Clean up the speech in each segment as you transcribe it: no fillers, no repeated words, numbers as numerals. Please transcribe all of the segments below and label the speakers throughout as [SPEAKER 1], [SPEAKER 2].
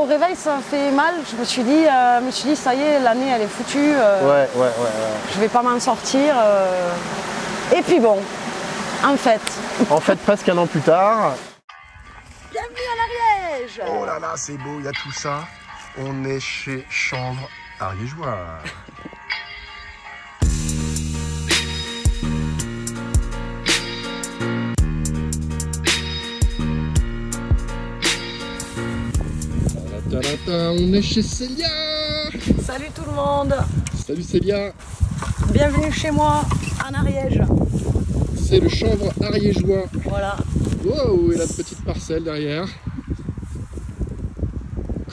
[SPEAKER 1] réveil, ça fait mal. Je me suis dit, ça y est, l'année, elle est foutue.
[SPEAKER 2] Ouais.
[SPEAKER 1] Je vais pas m'en sortir. Et puis bon, en fait.
[SPEAKER 2] En fait, presque un an plus tard.
[SPEAKER 1] Bienvenue à l'Ariège.
[SPEAKER 2] Oh là là, c'est beau, il y a tout ça. On est chez Chanvre Ariégeois. On est chez Célia.
[SPEAKER 1] Salut tout le monde.
[SPEAKER 2] Salut Célia.
[SPEAKER 1] Bienvenue chez moi, en Ariège.
[SPEAKER 2] C'est le Chanvre Ariégeois.
[SPEAKER 1] Voilà.
[SPEAKER 2] Wow, et la petite parcelle derrière.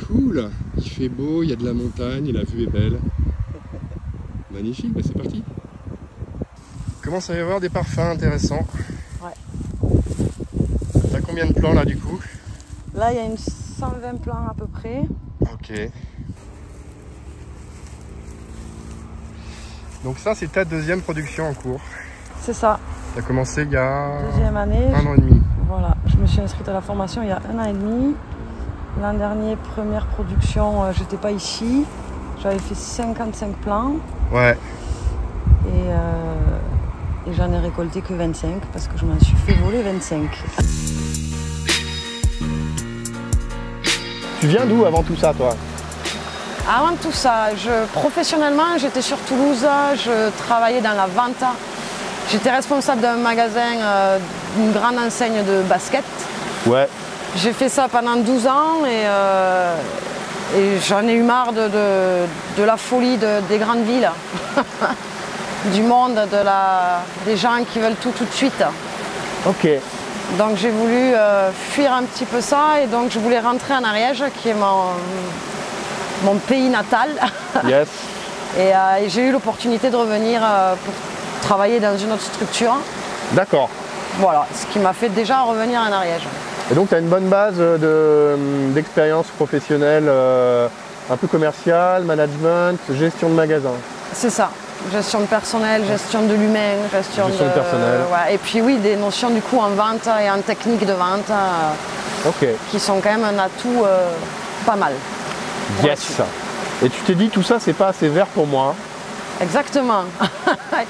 [SPEAKER 2] Cool. Il fait beau, il y a de la montagne et la vue est belle. Magnifique, bah c'est parti. Commence à y avoir des parfums intéressants.
[SPEAKER 1] Ouais.
[SPEAKER 2] T'as combien de plants là du coup?
[SPEAKER 1] Là, il y a une 120 plants à peu près.
[SPEAKER 2] Ok. Donc ça, c'est ta deuxième production en cours.
[SPEAKER 1] C'est ça.
[SPEAKER 2] Tu as commencé il y a
[SPEAKER 1] Deuxième année.
[SPEAKER 2] 1 an et demi.
[SPEAKER 1] Voilà, je me suis inscrite à la formation il y a 1 an et demi. L'an dernier, première production, j'étais pas ici. J'avais fait 55 plants.
[SPEAKER 2] Ouais.
[SPEAKER 1] Et j'en ai récolté que 25 parce que je m'en suis fait voler 25.
[SPEAKER 2] Tu viens d'où avant tout ça, toi?
[SPEAKER 1] Avant tout ça, professionnellement, j'étais sur Toulouse, je travaillais dans la vente. J'étais responsable d'un magasin, d'une grande enseigne de basket.
[SPEAKER 2] Ouais.
[SPEAKER 1] J'ai fait ça pendant 12 ans et j'en ai eu marre de la folie des grandes villes, du monde, des gens qui veulent tout de suite.
[SPEAKER 2] Ok.
[SPEAKER 1] Donc j'ai voulu fuir un petit peu ça et donc je voulais rentrer en Ariège qui est mon pays natal.
[SPEAKER 2] Yes.
[SPEAKER 1] Et j'ai eu l'opportunité de revenir pour travailler dans une autre structure.
[SPEAKER 2] D'accord.
[SPEAKER 1] Voilà, ce qui m'a fait déjà revenir en Ariège.
[SPEAKER 2] Et donc tu as une bonne base d'expérience professionnelle, un peu commerciale, management, gestion de magasin.
[SPEAKER 1] C'est ça. Gestion de personnel, gestion de l'humain, gestion
[SPEAKER 2] de personnel.
[SPEAKER 1] Ouais. Et puis oui, des notions du coup en vente et en technique de vente qui sont quand même un atout pas mal.
[SPEAKER 2] Yes. Et tu t'es dit tout ça c'est pas assez vert pour moi.
[SPEAKER 1] Exactement.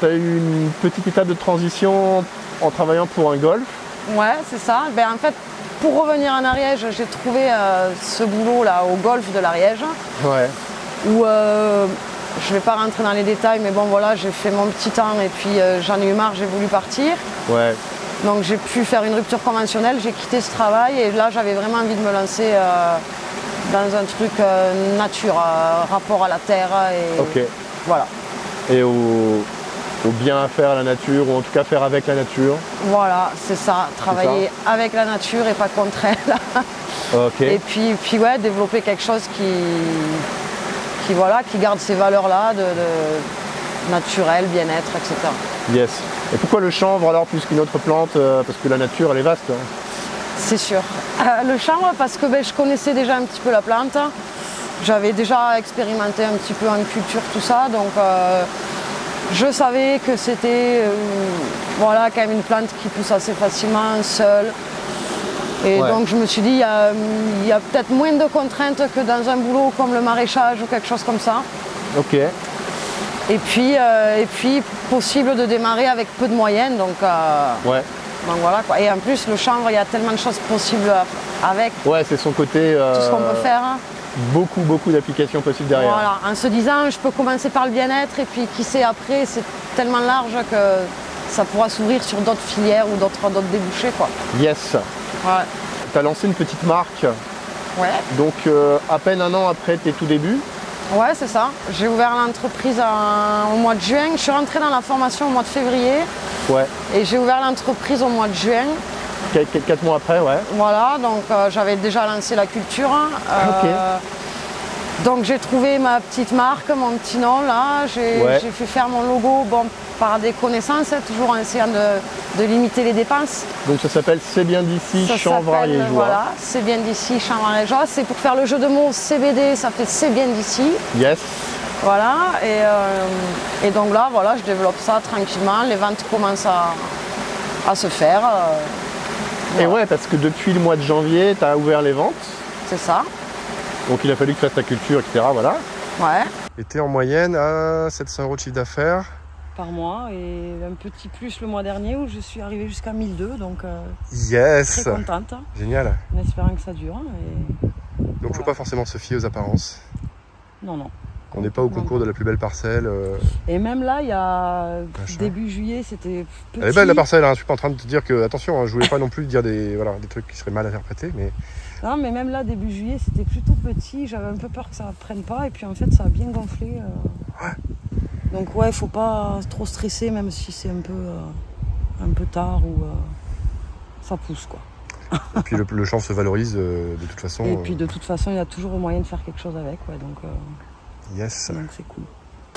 [SPEAKER 2] Tu as eu une petite étape de transition en travaillant pour un golf.
[SPEAKER 1] Ouais, c'est ça. Ben, en fait, pour revenir en Ariège, j'ai trouvé ce boulot là au golf de l'Ariège.
[SPEAKER 2] Ouais.
[SPEAKER 1] Où je ne vais pas rentrer dans les détails, mais bon voilà, j'ai fait mon petit temps et puis j'en ai eu marre, j'ai voulu partir.
[SPEAKER 2] Ouais.
[SPEAKER 1] Donc j'ai pu faire une rupture conventionnelle, j'ai quitté ce travail et là j'avais vraiment envie de me lancer dans un truc nature, rapport à la terre et voilà.
[SPEAKER 2] Et au bien à faire à la nature, ou en tout cas faire avec la nature.
[SPEAKER 1] Voilà, c'est ça, travailler avec la nature et pas contre elle.
[SPEAKER 2] Ok.
[SPEAKER 1] Et puis ouais, développer quelque chose qui garde ces valeurs-là de naturel, bien-être, etc.
[SPEAKER 2] Yes. Et pourquoi le chanvre alors plus qu'une autre plante? Parce que la nature elle est vaste.
[SPEAKER 1] C'est sûr. Le chanvre parce que je connaissais déjà un petit peu la plante. J'avais déjà expérimenté un petit peu en culture, tout ça. Donc je savais que c'était voilà, quand même une plante qui pousse assez facilement, seule. Et donc je me suis dit, il y a peut-être moins de contraintes que dans un boulot comme le maraîchage ou quelque chose comme ça.
[SPEAKER 2] Ok.
[SPEAKER 1] Et puis possible de démarrer avec peu de moyens. Donc voilà quoi. Et en plus le chanvre, il y a tellement de choses possibles avec.
[SPEAKER 2] Ouais, c'est son côté.
[SPEAKER 1] Tout ce qu'on peut faire.
[SPEAKER 2] Beaucoup d'applications possibles derrière.
[SPEAKER 1] Voilà, en se disant je peux commencer par le bien-être et puis qui sait après, c'est tellement large que ça pourra s'ouvrir sur d'autres filières ou d'autres débouchés quoi.
[SPEAKER 2] Yes.
[SPEAKER 1] Ouais.
[SPEAKER 2] Tu as lancé une petite marque.
[SPEAKER 1] Ouais.
[SPEAKER 2] Donc à peine 1 an après tes tout débuts.
[SPEAKER 1] Ouais, c'est ça. J'ai ouvert l'entreprise au mois de juin. Je suis rentrée dans la formation au mois de février.
[SPEAKER 2] Ouais.
[SPEAKER 1] Et j'ai ouvert l'entreprise au mois de juin.
[SPEAKER 2] 4 mois après, ouais.
[SPEAKER 1] Voilà, donc j'avais déjà lancé la culture.
[SPEAKER 2] Ok.
[SPEAKER 1] Donc j'ai trouvé ma petite marque, mon petit nom là. J'ai fait faire mon logo par des connaissances, toujours en essayant de limiter les dépenses.
[SPEAKER 2] Donc ça s'appelle C'est bien d'ici, Chanvre Ariégeois.
[SPEAKER 1] Voilà, C'est bien d'ici, Chanvre Ariégeois. C'est pour faire le jeu de mots CBD, ça fait C'est bien d'ici.
[SPEAKER 2] Yes.
[SPEAKER 1] Voilà, et donc là, voilà, je développe ça tranquillement. Les ventes commencent à se faire.
[SPEAKER 2] Et ouais, parce que depuis le mois de janvier, tu as ouvert les ventes.
[SPEAKER 1] C'est ça.
[SPEAKER 2] Donc il a fallu que tu fasses ta culture, etc. Voilà.
[SPEAKER 1] Ouais.
[SPEAKER 2] Et tu es en moyenne à 700 € de chiffre d'affaires.
[SPEAKER 1] Par mois et un petit plus le mois dernier où je suis arrivée jusqu'à 1002, donc
[SPEAKER 2] yes,
[SPEAKER 1] très contente.
[SPEAKER 2] Génial.
[SPEAKER 1] En espérant que ça dure. Et...
[SPEAKER 2] Donc faut pas forcément se fier aux apparences.
[SPEAKER 1] Non, non.
[SPEAKER 2] On n'est pas au concours de la plus belle parcelle.
[SPEAKER 1] Et même là, il y a début juillet, c'était petit.
[SPEAKER 2] Elle est belle la parcelle, hein. Je suis pas en train de te dire que, attention, hein, je voulais pas non plus dire des trucs qui seraient mal interprétés, mais...
[SPEAKER 1] Non, mais même là, début juillet, c'était plutôt petit, j'avais un peu peur que ça ne prenne pas, et puis en fait, ça a bien gonflé.
[SPEAKER 2] Ouais.
[SPEAKER 1] Donc ouais, faut pas trop stresser, même si c'est un peu tard ou ça pousse, quoi.
[SPEAKER 2] Et puis le champ se valorise de toute façon.
[SPEAKER 1] Et puis de toute façon, il y a toujours moyen de faire quelque chose avec, ouais, donc
[SPEAKER 2] yes.
[SPEAKER 1] Donc c'est cool.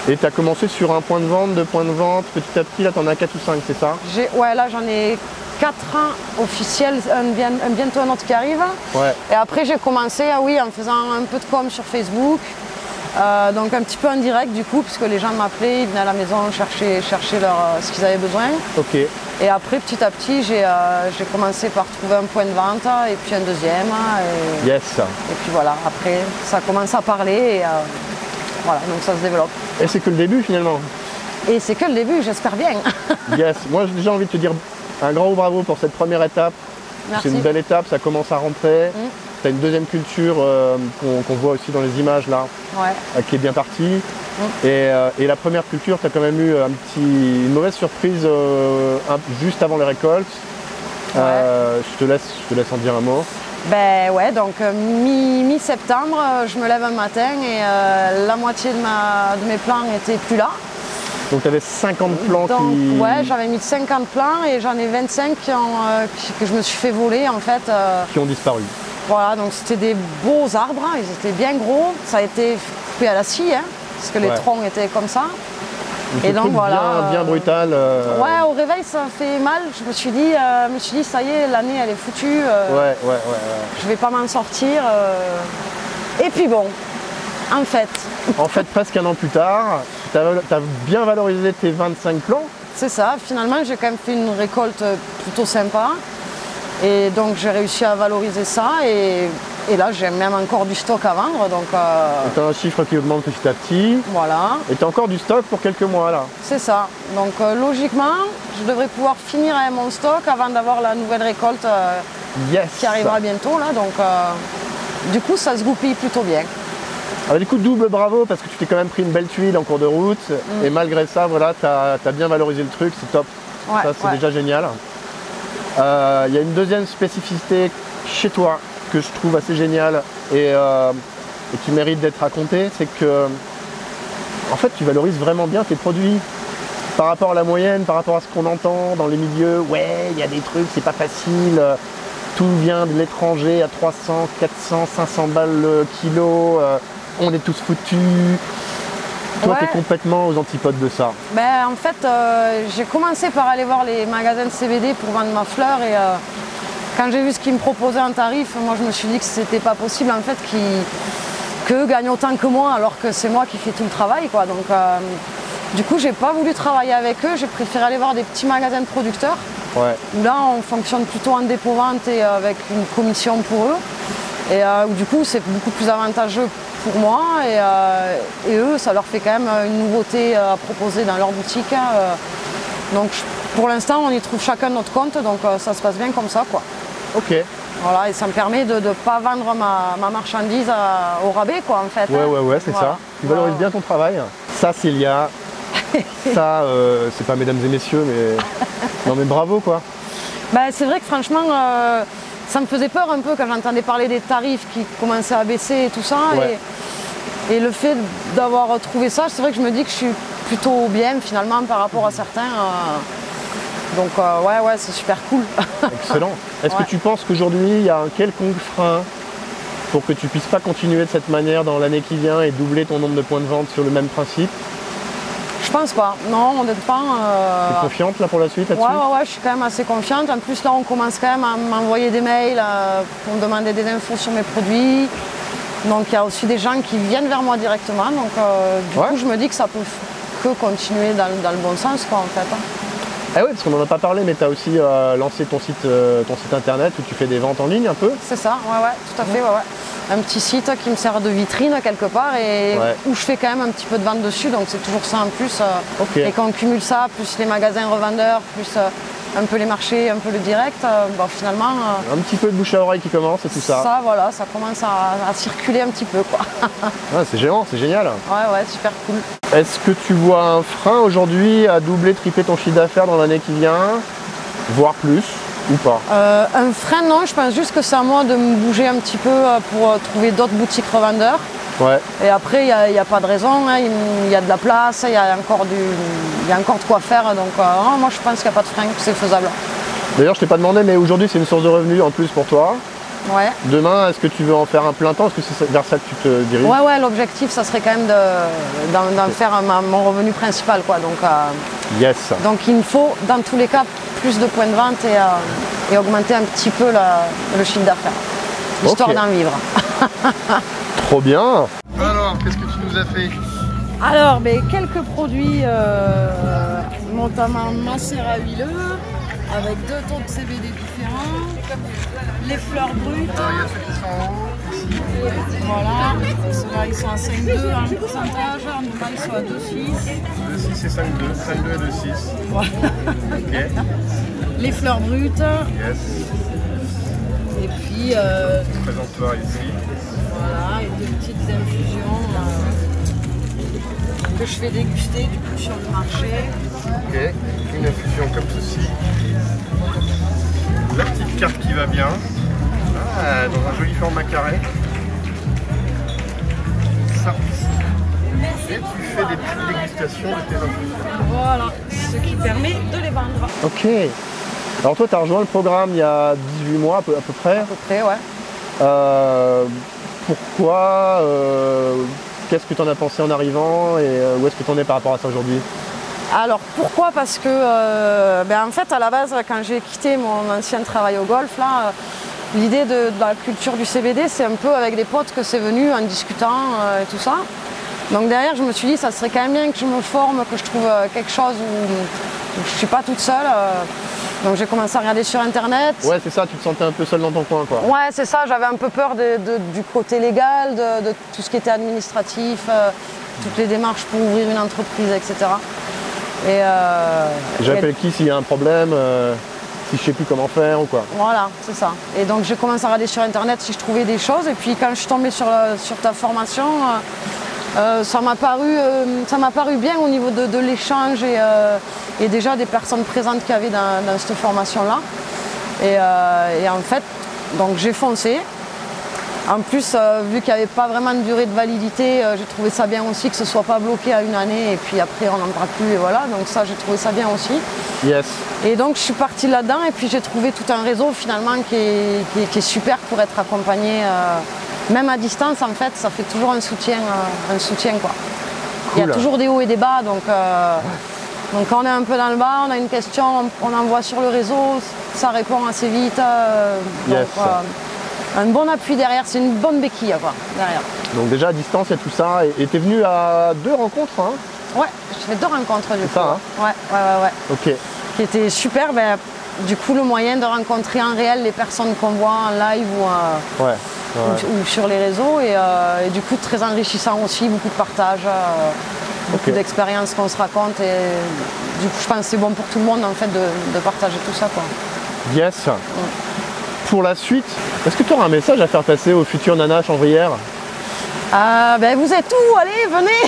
[SPEAKER 2] Et tu as commencé sur un point de vente, 2 points de vente, petit à petit, là tu en as 4 ou 5, c'est ça?
[SPEAKER 1] Ouais, là j'en ai 4 officiels, bientôt un autre qui arrive.
[SPEAKER 2] Ouais.
[SPEAKER 1] Et après j'ai commencé, en faisant un peu de com sur Facebook. Donc un petit peu en direct du coup, puisque les gens m'appelaient, ils venaient à la maison chercher ce qu'ils avaient besoin.
[SPEAKER 2] Ok.
[SPEAKER 1] Et après petit à petit j'ai commencé par trouver un point de vente et puis un deuxième.
[SPEAKER 2] Yes.
[SPEAKER 1] Et puis voilà, après ça commence à parler et voilà, donc ça se développe.
[SPEAKER 2] Et c'est que le début finalement.
[SPEAKER 1] Et c'est que le début, j'espère bien.
[SPEAKER 2] Yes, moi j'ai déjà envie de te dire un grand bravo pour cette première étape.
[SPEAKER 1] Merci.
[SPEAKER 2] C'est une belle étape, ça commence à rentrer. Tu as une deuxième culture qu'on voit aussi dans les images là, qui est bien partie. Et la première culture, tu as quand même eu une mauvaise surprise juste avant les récoltes. Je te laisse en dire un mot.
[SPEAKER 1] Ben ouais, donc mi-septembre, je me lève un matin et la moitié de mes plants n'étaient plus là.
[SPEAKER 2] Donc tu avais 50 plants qui...
[SPEAKER 1] Ouais, j'avais mis 50 plants et j'en ai 25 que je me suis fait voler en fait.
[SPEAKER 2] Qui ont disparu.
[SPEAKER 1] Voilà, donc c'était des beaux arbres, ils étaient bien gros, ça a été coupé à la scie, hein, parce que les troncs étaient comme ça.
[SPEAKER 2] Et donc voilà, bien brutal.
[SPEAKER 1] Ouais, au réveil ça fait mal. Je me suis dit ça y est, l'année elle est foutue.
[SPEAKER 2] Ouais.
[SPEAKER 1] Je vais pas m'en sortir. Et puis bon, en fait.
[SPEAKER 2] En fait, presque un an plus tard, tu as bien valorisé tes 25 plants.
[SPEAKER 1] C'est ça. Finalement, j'ai quand même fait une récolte plutôt sympa. Et donc j'ai réussi à valoriser ça. Et là, j'ai même encore du stock à vendre. Donc,
[SPEAKER 2] tu as un chiffre qui augmente petit à petit.
[SPEAKER 1] Voilà.
[SPEAKER 2] Et tu as encore du stock pour quelques mois là.
[SPEAKER 1] C'est ça. Donc logiquement, je devrais pouvoir finir avec mon stock avant d'avoir la nouvelle récolte qui arrivera bientôt. Là. Donc du coup, ça se goupille plutôt bien.
[SPEAKER 2] Alors, du coup, double bravo parce que tu t'es quand même pris une belle tuile en cours de route. Et malgré ça, voilà, tu as bien valorisé le truc. C'est top.
[SPEAKER 1] Ouais,
[SPEAKER 2] ça, c'est déjà génial. Il y a une deuxième spécificité chez toi que je trouve assez géniale et qui mérite d'être racontée, c'est que en fait tu valorises vraiment bien tes produits par rapport à la moyenne, par rapport à ce qu'on entend dans les milieux. Ouais, il y a des trucs, c'est pas facile, tout vient de l'étranger à 300, 400, 500 balles le kilo, on est tous foutus. Toi, tu es complètement aux antipodes de ça.
[SPEAKER 1] Ben, en fait, j'ai commencé par aller voir les magasins de CBD pour vendre ma fleur et quand j'ai vu ce qu'ils me proposaient en tarif, moi je me suis dit que c'était pas possible en fait qu'eux gagnent autant que moi alors que c'est moi qui fais tout le travail, quoi. Donc du coup j'ai pas voulu travailler avec eux, j'ai préféré aller voir des petits magasins de producteurs.
[SPEAKER 2] Ouais.
[SPEAKER 1] Là on fonctionne plutôt en dépôt-vente et avec une commission pour eux. Et du coup c'est beaucoup plus avantageux pour moi et eux ça leur fait quand même une nouveauté à proposer dans leur boutique. Donc pour l'instant on y trouve chacun notre compte, donc ça se passe bien comme ça, quoi.
[SPEAKER 2] Ok.
[SPEAKER 1] Voilà, et ça me permet de ne pas vendre ma marchandise au rabais, quoi, en fait.
[SPEAKER 2] Ouais, c'est ça. Tu valorises bien ton travail. Ça, Célia, ça, c'est pas mesdames et messieurs, mais... Non, mais bravo, quoi.
[SPEAKER 1] Bah, c'est vrai que franchement, ça me faisait peur un peu quand j'entendais parler des tarifs qui commençaient à baisser et tout ça.
[SPEAKER 2] Ouais.
[SPEAKER 1] Et le fait d'avoir trouvé ça, c'est vrai que je me dis que je suis plutôt bien, finalement, par rapport à certains. Donc ouais, c'est super cool.
[SPEAKER 2] Excellent. Est-ce que tu penses qu'aujourd'hui, il y a un quelconque frein pour que tu puisses pas continuer de cette manière dans l'année qui vient et doubler ton nombre de points de vente sur le même principe?
[SPEAKER 1] Je pense pas. Non, honnêtement.
[SPEAKER 2] Tu es confiante là pour la suite là-dessus?
[SPEAKER 1] Ouais, je suis quand même assez confiante. En plus là, on commence quand même à m'envoyer des mails pour me demander des infos sur mes produits. Donc il y a aussi des gens qui viennent vers moi directement. Donc du coup, je me dis que ça peut que continuer dans le bon sens, quoi, en fait.
[SPEAKER 2] Ah oui, parce qu'on n'en a pas parlé, mais tu as aussi lancé ton site internet où tu fais des ventes en ligne un peu.
[SPEAKER 1] C'est ça, ouais, tout à fait, ouais. un petit site qui me sert de vitrine quelque part et
[SPEAKER 2] Ouais.
[SPEAKER 1] où je fais quand même un petit peu de vente dessus, donc c'est toujours ça en plus.
[SPEAKER 2] Ok.
[SPEAKER 1] Et quand on cumule ça, plus les magasins revendeurs, plus un peu les marchés, un peu le direct, bon, finalement,
[SPEAKER 2] Un petit peu de bouche à oreille qui commence et tout ça.
[SPEAKER 1] voilà, ça commence à circuler un petit peu, quoi.
[SPEAKER 2] Ouais, c'est géant, c'est génial.
[SPEAKER 1] Ouais, super cool.
[SPEAKER 2] Est-ce que tu vois un frein aujourd'hui à doubler, tripler ton chiffre d'affaires dans l'année qui vient, voire plus ou pas?
[SPEAKER 1] Un frein, non, je pense juste que c'est à moi de me bouger un petit peu pour trouver d'autres boutiques revendeurs.
[SPEAKER 2] Ouais.
[SPEAKER 1] Et après, il n'y a pas de raison, hein, il y a de la place, il y a encore de quoi faire. Donc non, moi je pense qu'il n'y a pas de frein, que c'est faisable.
[SPEAKER 2] D'ailleurs, je t'ai pas demandé, mais aujourd'hui, c'est une source de revenus en plus pour toi.
[SPEAKER 1] Ouais.
[SPEAKER 2] Demain, est-ce que tu veux en faire un plein temps? Est-ce que c'est vers ça que tu te diriges?
[SPEAKER 1] Ouais, l'objectif, ça serait quand même d'en faire mon revenu principal, quoi.
[SPEAKER 2] Yes.
[SPEAKER 1] Donc il me faut, dans tous les cas, plus de points de vente et augmenter un petit peu le chiffre d'affaires, histoire
[SPEAKER 2] Ok.
[SPEAKER 1] d'en vivre.
[SPEAKER 2] Trop bien. Alors, qu'est-ce que tu nous as fait?
[SPEAKER 1] Alors, quelques produits, notamment macérat huileux, avec 2 taux de CBD différents, les fleurs brutes.
[SPEAKER 2] Alors, il y a ceux qui sont en haut, ici.
[SPEAKER 1] Voilà, ceux-là ils sont à 5,2 en pourcentage, en normal ils sont à 2,6.
[SPEAKER 2] 2,6 et 5,2. 5,2 et 2,6.
[SPEAKER 1] Voilà.
[SPEAKER 2] Ok.
[SPEAKER 1] Les fleurs brutes,
[SPEAKER 2] Yes.
[SPEAKER 1] et puis
[SPEAKER 2] Présente-toi ici.
[SPEAKER 1] voilà, et 2 petites infusions que je fais déguster du coup sur le marché.
[SPEAKER 2] Ok. Une infusion comme ceci. La petite carte qui va bien. Ah, dans un joli format carré. Ça. Et tu fais des petites dégustations de tes infusions.
[SPEAKER 1] Voilà, ce qui permet de les vendre.
[SPEAKER 2] Ok. Alors toi, tu as rejoint le programme il y a 18 mois à peu près.
[SPEAKER 1] À peu près, ouais.
[SPEAKER 2] Pourquoi Qu'est-ce que tu en as pensé en arrivant et où est-ce que tu en es par rapport à ça aujourd'hui?
[SPEAKER 1] Alors pourquoi? Parce que en fait à la base quand j'ai quitté mon ancien travail au golf là, l'idée de la culture du CBD c'est un peu avec des potes que c'est venu en discutant et tout ça. Donc derrière je me suis dit ça serait quand même bien que je me forme, que je trouve quelque chose où je suis pas toute seule. Donc j'ai commencé à regarder sur internet.
[SPEAKER 2] Ouais, c'est ça, tu te sentais un peu seul dans ton coin, quoi.
[SPEAKER 1] Ouais, c'est ça, j'avais un peu peur du côté légal, de tout ce qui était administratif, toutes les démarches pour ouvrir une entreprise, etc.
[SPEAKER 2] J'appelle qui s'il y a un problème, si je sais plus comment faire ou quoi.
[SPEAKER 1] Voilà, c'est ça. Et donc j'ai commencé à regarder sur internet si je trouvais des choses. Et puis quand je suis tombée sur ta formation, ça m'a paru bien au niveau de l'échange et déjà des personnes présentes qu'il y avait dans cette formation-là. Et en fait, donc j'ai foncé. En plus, vu qu'il n'y avait pas vraiment de durée de validité, j'ai trouvé ça bien aussi que ce ne soit pas bloqué à 1 année et puis après on n'en parle plus et voilà. Donc ça, j'ai trouvé ça bien aussi.
[SPEAKER 2] Yes.
[SPEAKER 1] Et donc je suis partie là-dedans et puis j'ai trouvé tout un réseau finalement qui est super pour être accompagné. Même à distance, en fait, ça fait toujours un soutien quoi. Il y a toujours des hauts et des bas, donc quand on est un peu dans le bas, on a une question, on envoie sur le réseau, ça répond assez vite.
[SPEAKER 2] Yes.
[SPEAKER 1] Donc, un bon appui derrière, c'est une bonne béquille quoi, derrière.
[SPEAKER 2] Donc déjà à distance, il y a tout ça. Et tu es venu à 2 rencontres, hein?
[SPEAKER 1] Ouais, j'ai fait 2 rencontres du coup.
[SPEAKER 2] Ça, hein?
[SPEAKER 1] Ouais.
[SPEAKER 2] Ok.
[SPEAKER 1] Qui était super. Du coup, le moyen de rencontrer en réel les personnes qu'on voit en live ou sur les réseaux. Et du coup, très enrichissant aussi, beaucoup de partage, beaucoup d'expériences qu'on se raconte. Et du coup, je pense que c'est bon pour tout le monde en fait de partager tout ça, quoi.
[SPEAKER 2] Yes. Pour la suite, est-ce que tu auras un message à faire passer aux futures nanas chanvrières?
[SPEAKER 1] Vous êtes où? Allez, venez.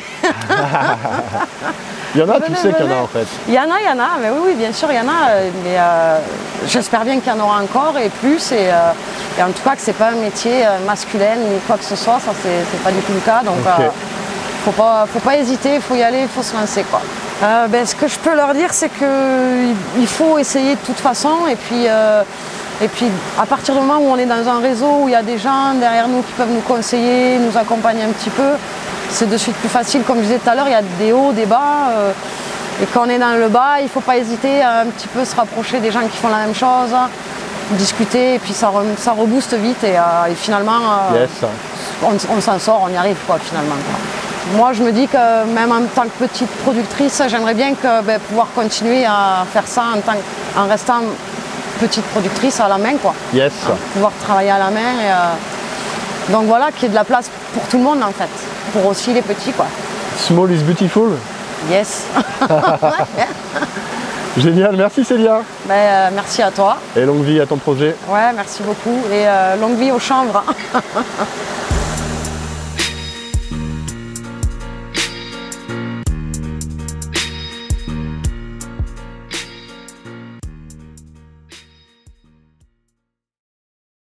[SPEAKER 2] Il y en a, tu sais qu'il y en a en fait.
[SPEAKER 1] Il y en a, mais oui, bien sûr, il y en a. Mais j'espère bien qu'il y en aura encore et plus. Et en tout cas, que c'est pas un métier masculin ni quoi que ce soit. Ça, c'est pas du tout le cas. Donc, faut pas hésiter, il faut y aller, il faut se lancer, quoi. Ce que je peux leur dire, c'est qu'il faut essayer de toute façon. Et puis, à partir du moment où on est dans un réseau, où il y a des gens derrière nous qui peuvent nous conseiller, nous accompagner un petit peu, c'est de suite plus facile. Comme je disais tout à l'heure, il y a des hauts, des bas. Et quand on est dans le bas, il ne faut pas hésiter à un petit peu se rapprocher des gens qui font la même chose, discuter, et puis ça rebooste vite. Et finalement, on s'en sort, on y arrive, quoi, finalement, quoi. Moi, je me dis que même en tant que petite productrice, j'aimerais bien pouvoir continuer à faire ça en restant petite productrice à la main, quoi.
[SPEAKER 2] Yes.
[SPEAKER 1] Pouvoir travailler à la main Donc voilà, qu'il y ait de la place pour tout le monde en fait, pour aussi les petits quoi.
[SPEAKER 2] Small is beautiful.
[SPEAKER 1] Yes.
[SPEAKER 2] Génial, merci Célia.
[SPEAKER 1] Merci à toi.
[SPEAKER 2] Et longue vie à ton projet.
[SPEAKER 1] Ouais, merci beaucoup. Et longue vie aux chambres.